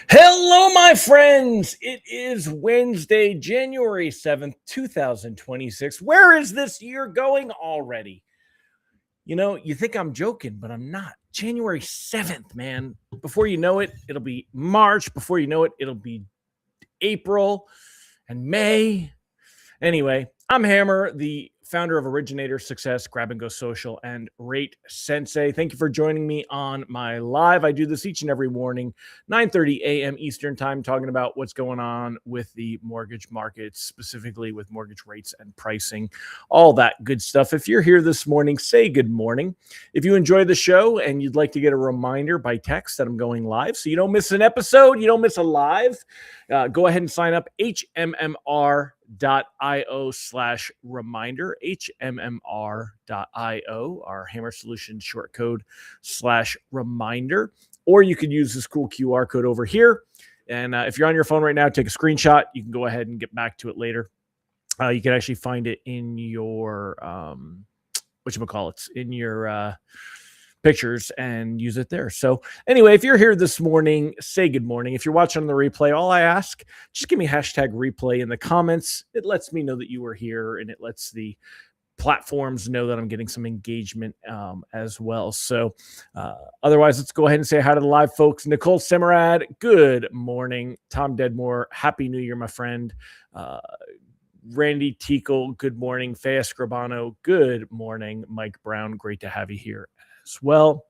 Hello, my friends. It is Wednesday, January 7th, 2026. Where is this year going already? You think I'm joking, but I'm not. January 7th, man. Before you know it, it'll be March. Before you know it, it'll be April and May. Anyway, I'm Hammer, the founder of Originator Success, Grab and Go Social, and Rate Sensei. Thank you for joining me on my live. I do this each and every morning, 9:30 a.m. Eastern Time, talking about what's going on with the mortgage markets, specifically with mortgage rates and pricing, all that good stuff. If you're here this morning, say good morning. If you enjoy the show and you'd like to get a reminder by text that I'm going live so you don't miss an episode, you don't miss a live, go ahead and sign up, hmmr.io/reminder, hmmr.io, our Hammer Solutions short code /reminder, or you could use this cool QR code over here. And if you're on your phone right now, take a screenshot. You can go ahead and get back to it later. You can actually find it in your, in your pictures and use it there. So anyway, if you're here this morning, say good morning. If you're watching on the replay, all I ask, just give me hashtag replay in the comments. It lets me know that you were here, and it lets the platforms know that I'm getting some engagement as well. So otherwise, let's go ahead and say hi to the live folks. Nicole Semerad, good morning. Tom Deadmore, happy new year, my friend. Randy Teakle, good morning. Fea Scribano, good morning. Mike Brown, great to have you here as well.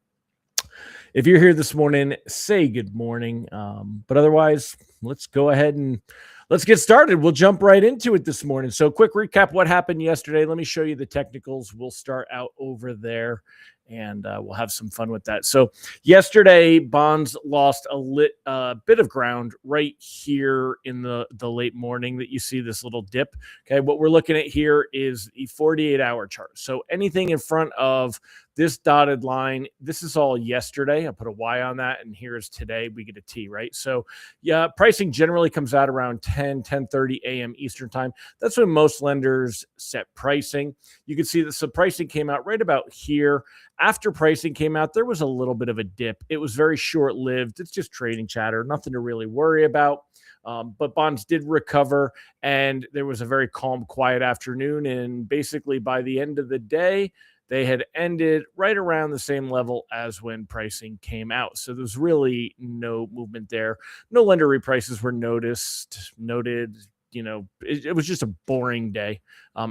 If you're here this morning, say good morning. But otherwise, let's go ahead and let's get started. We'll jump right into it this morning. So quick recap what happened yesterday. Let me show you the technicals. We'll start out over there, and we'll have some fun with that. So yesterday, bonds lost a bit of ground right here in the late morning that you see this little dip. Okay, what we're looking at here is the 48-hour chart. So anything in front of this dotted line, this is all yesterday. I put a Y on that, and here's today. We get a T, right? So yeah, pricing generally comes out around 10:30 a.m. Eastern time. That's when most lenders set pricing. You can see that some pricing came out right about here. After pricing came out, there was a little bit of a dip. It was very short-lived. It's just trading chatter, nothing to really worry about. But bonds did recover, and there was a very calm, quiet afternoon. And basically, by the end of the day, they had ended right around the same level as when pricing came out. So there's really no movement there. No lender reprices were noted. It was just a boring day,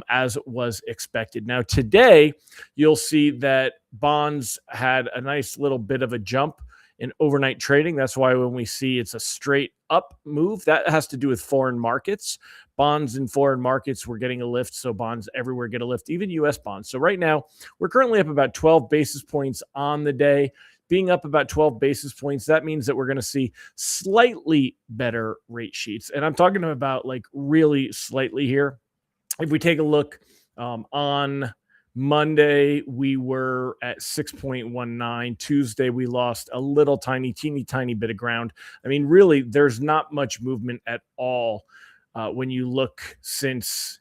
as was expected. Now, today, you'll see that bonds had a nice little bit of a jump in overnight trading. That's why when we see it's a straight up move, that has to do with foreign markets. Bonds in foreign markets were getting a lift, so bonds everywhere get a lift, even U.S. bonds. So right now, we're currently up about 12 basis points on the day. Being up about 12 basis points, that means that we're going to see slightly better rate sheets. And I'm talking about like really slightly here. If we take a look on Monday, we were at 6.19. Tuesday, we lost a little teeny tiny bit of ground. I mean, really, there's not much movement at all when you look since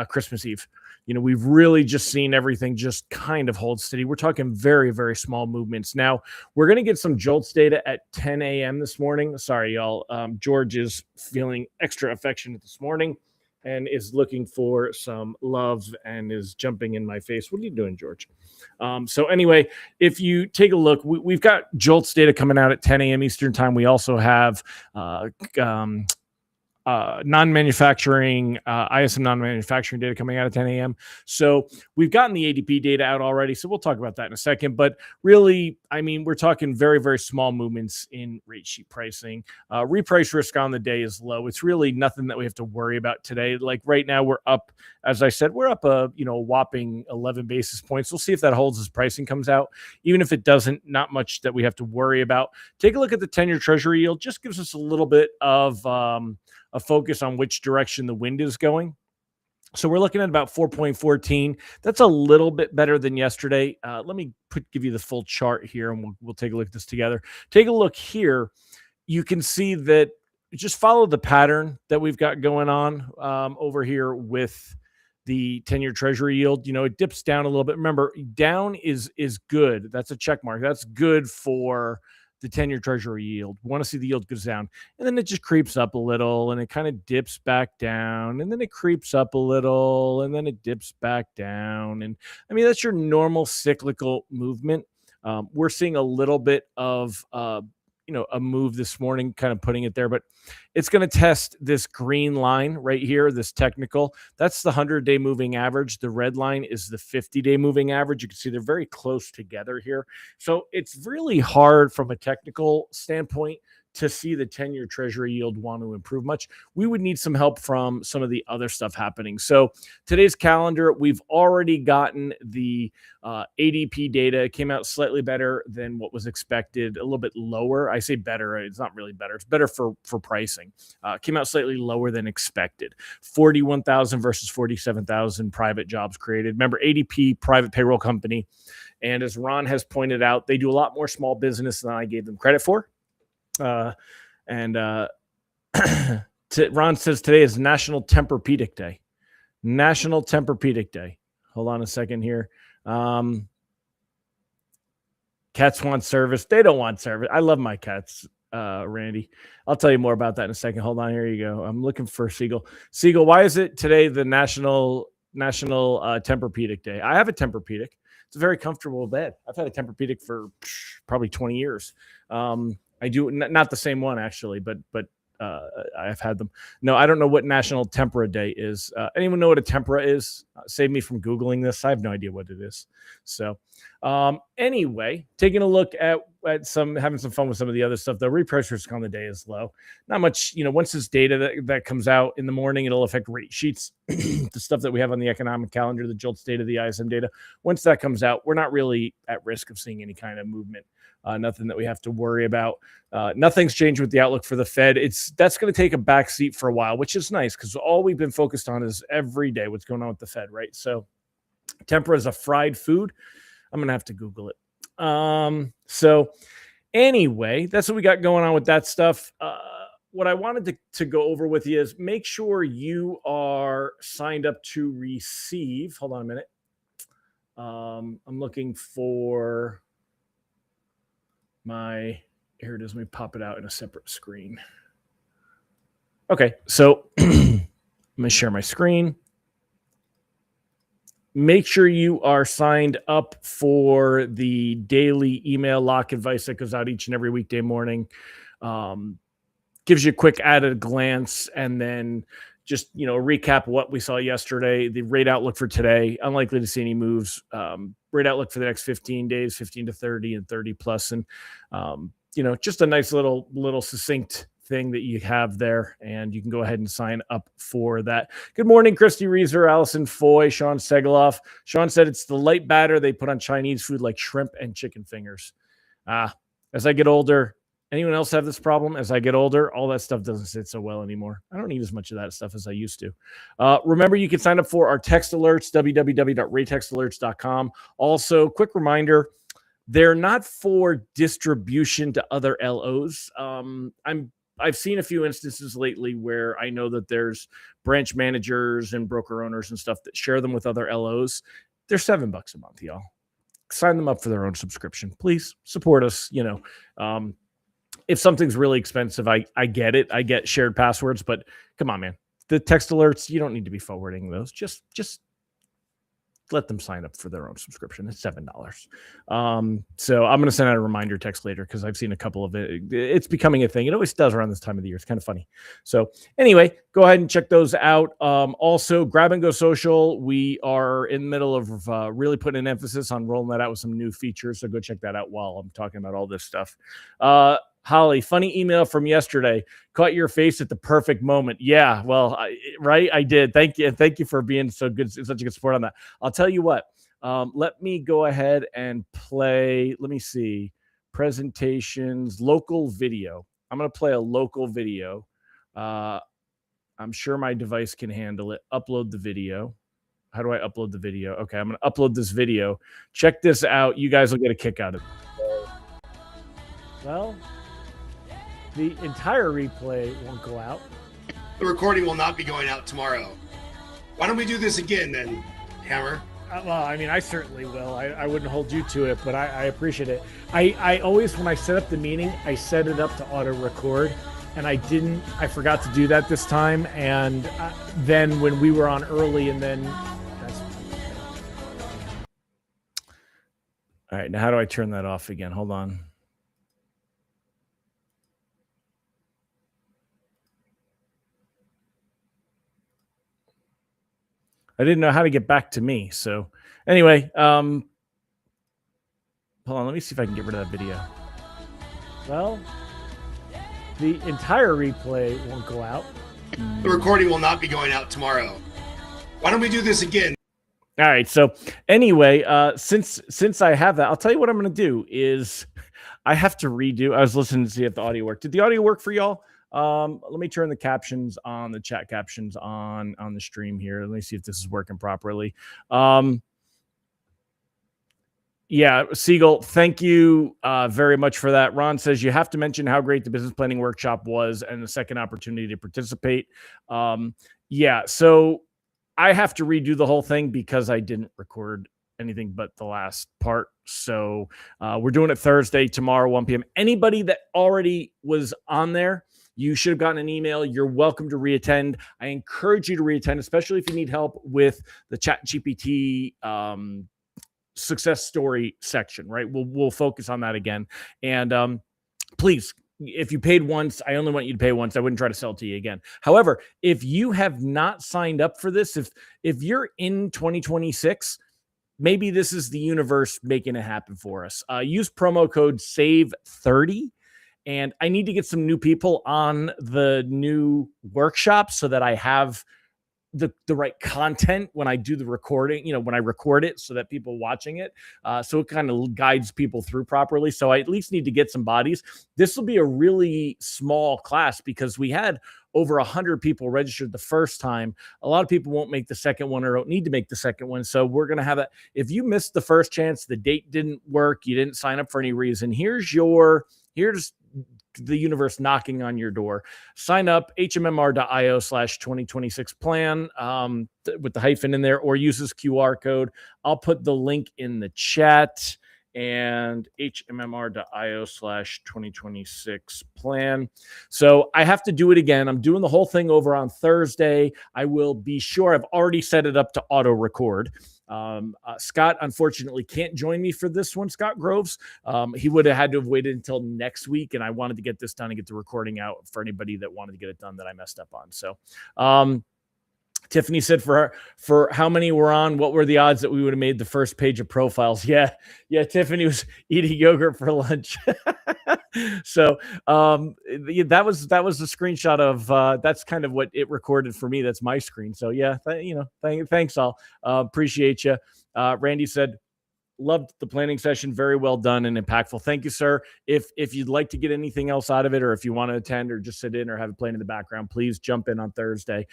Christmas Eve. We've really just seen everything just kind of hold steady. We're talking very, very small movements. Now, we're going to get some JOLTS data at 10 a.m. this morning. Sorry, y'all. George is feeling extra affectionate this morning and is looking for some love and is jumping in my face. What are you doing, George? So anyway, if you take a look, we've got JOLTS data coming out at 10 a.m. Eastern time. We also have non-manufacturing, ISM non-manufacturing data coming out at 10 a.m. So we've gotten the ADP data out already. So we'll talk about that in a second. But really, I mean, we're talking very, very small movements in rate sheet pricing. Reprice risk on the day is low. It's really nothing that we have to worry about today. Like right now, we're up, as I said, we're up a whopping 11 basis points. We'll see if that holds as pricing comes out. Even if it doesn't, not much that we have to worry about. Take a look at the 10-year Treasury yield. Just gives us a little bit of a focus on which direction the wind is going. So we're looking at about 4.14. That's a little bit better than yesterday. Let me give you the full chart here, and we'll take a look at this together. Take a look here. You can see that just follow the pattern that we've got going on over here with the 10-year Treasury yield. It dips down a little bit. Remember, down is good. That's a check mark. That's good for the 10-year treasury yield. We want to see the yield goes down. And then it just creeps up a little and it kind of dips back down. And then it creeps up a little and then it dips back down. And I mean, that's your normal cyclical movement. We're seeing a little bit of a move this morning, kind of putting it there, but it's going to test this green line right here, this technical. That's the 100-day moving average. The red line is the 50-day moving average. You can see they're very close together here. So it's really hard from a technical standpoint to see the 10-year treasury yield want to improve much. We would need some help from some of the other stuff happening. So today's calendar, we've already gotten the ADP data. It came out slightly better than what was expected, a little bit lower. I say better. It's not really better. It's better for pricing. Came out slightly lower than expected. 41,000 versus 47,000 private jobs created. Remember, ADP, private payroll company. And as Ron has pointed out, they do a lot more small business than I gave them credit for. Ron says today is National Tempur-Pedic Day. National Tempur-Pedic Day. Hold on a second here. Cats want service. They don't want service. I love my cats, Randy. I'll tell you more about that in a second. Hold on. Here you go. I'm looking for Siegel. Siegel, why is it today the National Tempur-Pedic Day? I have a Tempur-Pedic. It's a very comfortable bed. I've had a Tempur-Pedic for probably 20 years. I do not the same one actually, but I've had them. No, I don't know what National Tempura Day is. Anyone know what a tempura is? Save me from Googling this. I have no idea what it is. So anyway, taking a look at having some fun with some of the other stuff. The reprice risk on the day is low. Not much, once this data that comes out in the morning, it'll affect rate sheets, the stuff that we have on the economic calendar, the JOLTS data, the ISM data. Once that comes out, we're not really at risk of seeing any kind of movement. Nothing that we have to worry about. Nothing's changed with the outlook for the Fed. That's going to take a back seat for a while, which is nice because all we've been focused on is every day what's going on with the Fed, right? So tempura is a fried food. I'm going to have to Google it. So anyway, that's what we got going on with that stuff. What I wanted to go over with you is make sure you are signed up to receive. Hold on a minute. I'm looking for here it is. Let me pop it out in a separate screen. Okay, so I'm going to share my screen. Make sure you are signed up for the daily email lock advice that goes out each and every weekday morning. Gives you a quick added glance and then just, recap what we saw yesterday, the rate outlook for today, unlikely to see any moves, rate outlook for the next 15 days, 15 to 30 and 30 plus. And, just a nice little succinct thing that you have there. And you can go ahead and sign up for that. Good morning, Christy Reeser, Allison Foy, Sean Segeloff. Sean said it's the light batter they put on Chinese food like shrimp and chicken fingers. As I get older, anyone else have this problem? As I get older, all that stuff doesn't sit so well anymore. I don't need as much of that stuff as I used to. Remember, you can sign up for our text alerts, www.raytextalerts.com. Also, quick reminder, they're not for distribution to other LOs. I've seen a few instances lately where I know that there's branch managers and broker owners and stuff that share them with other LOs. They're $7 a month, y'all. Sign them up for their own subscription. Please support us. If something's really expensive, I get it. I get shared passwords, but come on, man. The text alerts, you don't need to be forwarding those. Just let them sign up for their own subscription. It's $7. So I'm going to send out a reminder text later because I've seen a couple of it. It's becoming a thing. It always does around this time of the year. It's kind of funny. So anyway, go ahead and check those out. Also, Grab and Go Social. We are in the middle of really putting an emphasis on rolling that out with some new features. So go check that out while I'm talking about all this stuff. Holly, funny email from yesterday. Caught your face at the perfect moment. Yeah, well, I did. Thank you. Thank you for being so good, such a good support on that. I'll tell you what. Let me go ahead and play. Let me see. Presentations, local video. I'm going to play a local video. I'm sure my device can handle it. Upload the video. How do I upload the video? Okay, I'm going to upload this video. Check this out. You guys will get a kick out of it. Well, the entire replay won't go out. The recording will not be going out tomorrow. Why don't we do this again then, Hammer? Well, I mean, I certainly will. I wouldn't hold you to it, but I appreciate it. I always, when I set up the meeting, I set it up to auto record, and I forgot to do that this time. And then when we were on early, and then that's all right. Now, how do I turn that off again? Hold on. I didn't know how to get back to me. So anyway, hold on. Let me see if I can get rid of that video. Well, the entire replay won't go out. The recording will not be going out tomorrow. Why don't we do this again? All right. So anyway, since I have that, I'll tell you what I'm going to do is I have to redo. I was listening to see if the audio worked. Did the audio work for y'all? Let me turn the captions on, the chat captions on the stream here. Let me see if this is working properly. Yeah, Siegel, thank you very much for that. Ron says you have to mention how great the business planning workshop was and the second opportunity to participate. Yeah, so I have to redo the whole thing because I didn't record anything but the last part. So we're doing it Thursday, tomorrow, 1 p.m. Anybody that already was on there, you should have gotten an email. You're welcome to reattend. I encourage you to reattend, especially if you need help with the ChatGPT success story section, right? We'll focus on that again. And please, if you paid once, I only want you to pay once. I wouldn't try to sell it to you again. However, if you have not signed up for this, if you're in 2026, maybe this is the universe making it happen for us. Use promo code SAVE30. And I need to get some new people on the new workshop so that I have the right content when I do the recording, when I record it so that people watching it, so it kind of guides people through properly. So I at least need to get some bodies. This will be a really small class because we had over 100 people registered the first time. A lot of people won't make the second one or don't need to make the second one. So we're going to have that. If you missed the first chance, the date didn't work, you didn't sign up for any reason, here's the universe knocking on your door. Sign up hmmr.io/2026 plan with the hyphen in there, or use this QR code. I'll put the link in the chat, and hmmr.io/2026 plan. So I have to do it again. I'm doing the whole thing over on Thursday. I will be sure. I've already set it up to auto record. Scott unfortunately can't join me for this one, Scott Groves. He would have had to have waited until next week, and I wanted to get this done and get the recording out for anybody that wanted to get it done that I messed up on. So Tiffany said for how many were on, what were the odds that we would have made the first page of profiles? Yeah. Tiffany was eating yogurt for lunch. So that was the screenshot of that's kind of what it recorded for me. That's my screen. So yeah, thanks all. Appreciate you. Randy said, loved the planning session. Very well done and impactful. Thank you, sir. If you'd like to get anything else out of it, or if you want to attend or just sit in or have it playing in the background, please jump in on Thursday.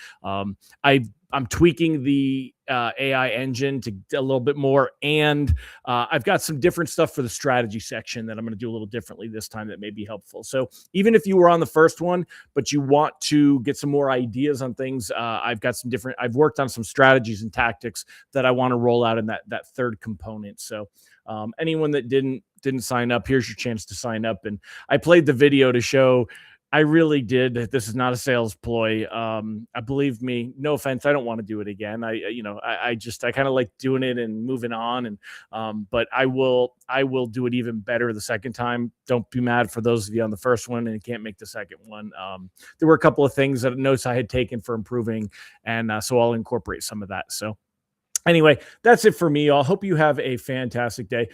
I'm tweaking the AI engine to a little bit more, and I've got some different stuff for the strategy section that I'm going to do a little differently this time that may be helpful. So even if you were on the first one, but you want to get some more ideas on things, I've worked on some strategies and tactics that I want to roll out in that third component. So anyone that didn't sign up, here's your chance to sign up. And I played the video to show I really did. This is not a sales ploy. Believe me, no offense, I don't want to do it again. I kind of like doing it and moving on. And but I will do it even better the second time. Don't be mad for those of you on the first one and can't make the second one. There were a couple of things that notes I had taken for improving, and so I'll incorporate some of that. So anyway, that's it for me. I hope you have a fantastic day.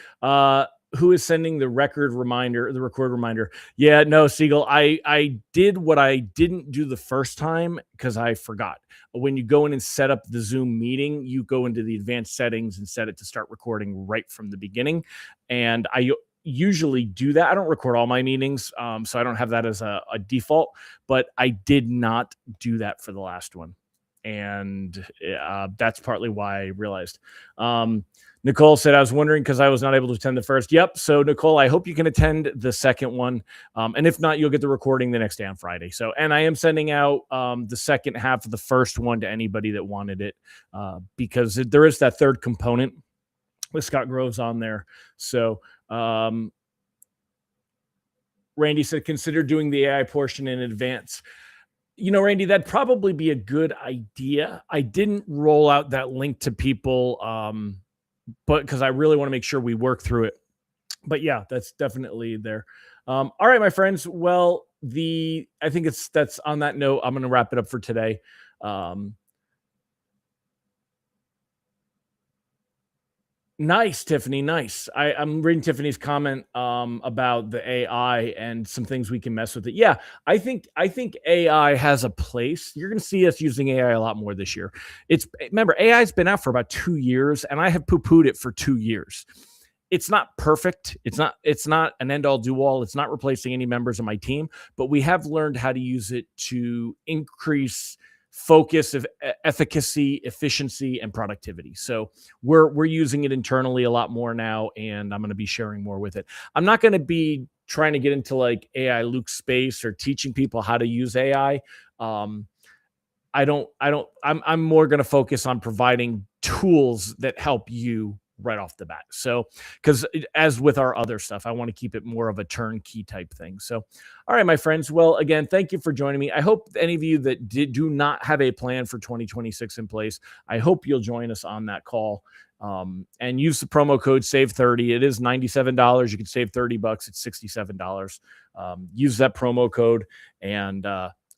Who is sending the record reminder? Yeah, no, Siegel. I did what I didn't do the first time because I forgot. When you go in and set up the Zoom meeting, you go into the advanced settings and set it to start recording right from the beginning. And I usually do that. I don't record all my meetings, so I don't have that as a default, but I did not do that for the last one. And that's partly why I realized. Nicole said, I was wondering because I was not able to attend the first. Yep. So, Nicole, I hope you can attend the second one. And if not, you'll get the recording the next day on Friday. So, and I am sending out the second half of the first one to anybody that wanted it because there is that third component with Scott Groves on there. So, Randy said, consider doing the AI portion in advance. Randy, that'd probably be a good idea. I didn't roll out that link to people, but because I really want to make sure we work through it. But yeah, that's definitely there. All right, my friends. Well, I think that's on that note. I'm going to wrap it up for today. Nice, Tiffany. Nice. I'm reading Tiffany's comment about the AI and some things we can mess with it. Yeah, I think AI has a place. You're going to see us using AI a lot more this year. Remember, AI's been out for about 2 years, and I have poo-pooed it for 2 years. It's not perfect. It's not an end-all, do-all. It's not replacing any members of my team, but we have learned how to use it to increase focus of efficacy, efficiency, and productivity. So we're using it internally a lot more now, and I'm going to be sharing more with it. I'm not going to be trying to get into like AI Luke space or teaching people how to use AI. I'm more going to focus on providing tools that help you right off the bat. So, because as with our other stuff, I want to keep it more of a turnkey type thing. So, all right, my friends. Well, again, thank you for joining me. I hope any of you that do not have a plan for 2026 in place, I hope you'll join us on that call and use the promo code SAVE30. It is $97. You can save $30. It's $67. Use that promo code and,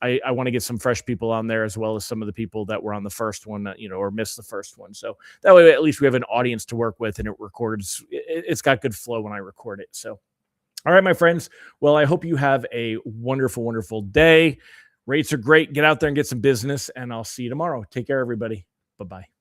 I want to get some fresh people on there as well as some of the people that were on the first one, or missed the first one. So that way, at least we have an audience to work with and it records. It's got good flow when I record it. So, all right, my friends. Well, I hope you have a wonderful, wonderful day. Rates are great. Get out there and get some business, and I'll see you tomorrow. Take care, everybody. Bye-bye.